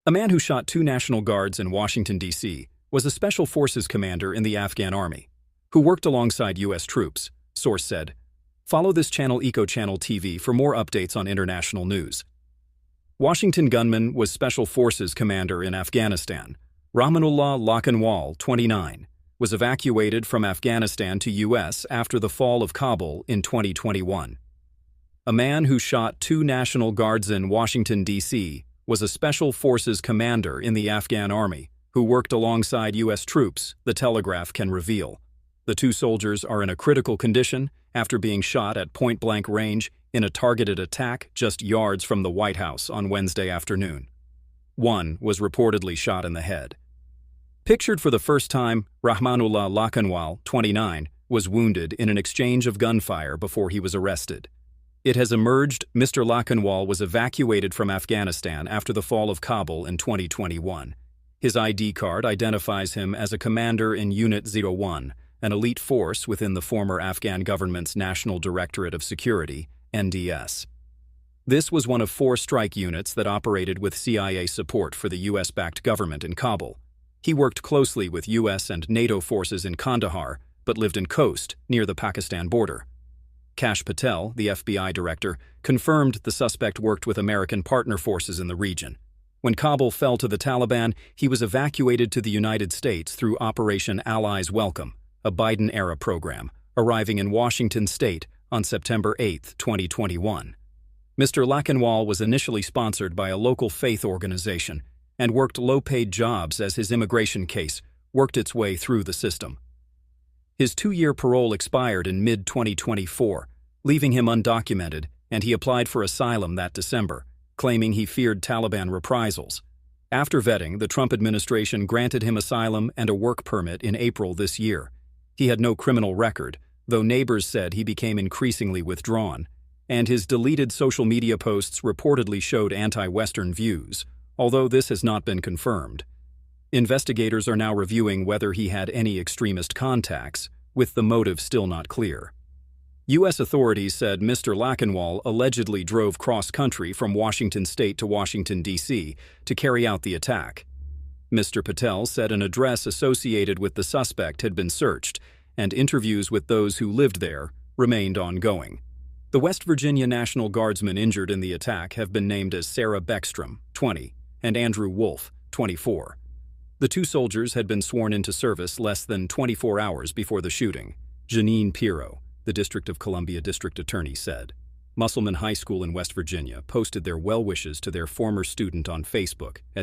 A man who shot 2 National Guards in Washington, D.C., was a Special Forces commander in the Afghan army, who worked alongside U.S. troops, source said. Follow this channel Eco Channel TV for more updates on international news. Washington gunman was Special Forces commander in Afghanistan. Rahmanullah Lakanwal, 29, was evacuated from Afghanistan to U.S. after the fall of Kabul in 2021. A man who shot 2 National Guardsin Washington, D.C., was a Special Forces commander in the Afghan army, who worked alongside U.S. troops, the Telegraph can reveal. The 2 soldiers are in a critical condition after being shot at point-blank range in a targeted attack just yards from the White House on Wednesday afternoon. One was reportedly shot in the head. Pictured for the first time, Rahmanullah Lakanwal, 29, was wounded in an exchange of gunfire before he was arrested. It has emerged Mr. Lakanwal was evacuated from Afghanistan after the fall of Kabul in 2021. His ID card identifies him as a commander in Unit 01, an elite force within the former Afghan government's National Directorate of Security, NDS. This was one of 4 strike units that operated with CIA support for the US-backed government in Kabul. He worked closely with US and NATO forces in Kandahar, but lived in Khost, near the Pakistan border. Kash Patel, the FBI director, confirmed the suspect worked with American partner forces in the region. When Kabul fell to the Taliban, he was evacuated to the United States through Operation Allies Welcome, a Biden-era program, arriving in Washington state on September 8, 2021. Mr. Lakanwal was initially sponsored by a local faith organization and worked low-paid jobs as his immigration case worked its way through the system. His 2-year parole expired in mid-2024, leaving him undocumented, and he applied for asylum that December, claiming he feared Taliban reprisals. After vetting, the Trump administration granted him asylum and a work permit in April this year. He had no criminal record, though neighbors said he became increasingly withdrawn, and his deleted social media posts reportedly showed anti-Western views, although this has not been confirmed. Investigators are now reviewing whether he had any extremist contacts, with the motive still not clear. U.S. authorities said Mr. Lakanwal allegedly drove cross-country from Washington state to Washington, D.C. to carry out the attack. Mr. Patel said an address associated with the suspect had been searched, and interviews with those who lived there remained ongoing. The West Virginia National Guardsmen injured in the attack have been named as Sarah Beckstrom, 20, and Andrew Wolf, 24. The 2 soldiers had been sworn into service less than 24 hours before the shooting. Janine Pirro, the District of Columbia District Attorney, said. Musselman High School in West Virginia posted their well wishes to their former student on Facebook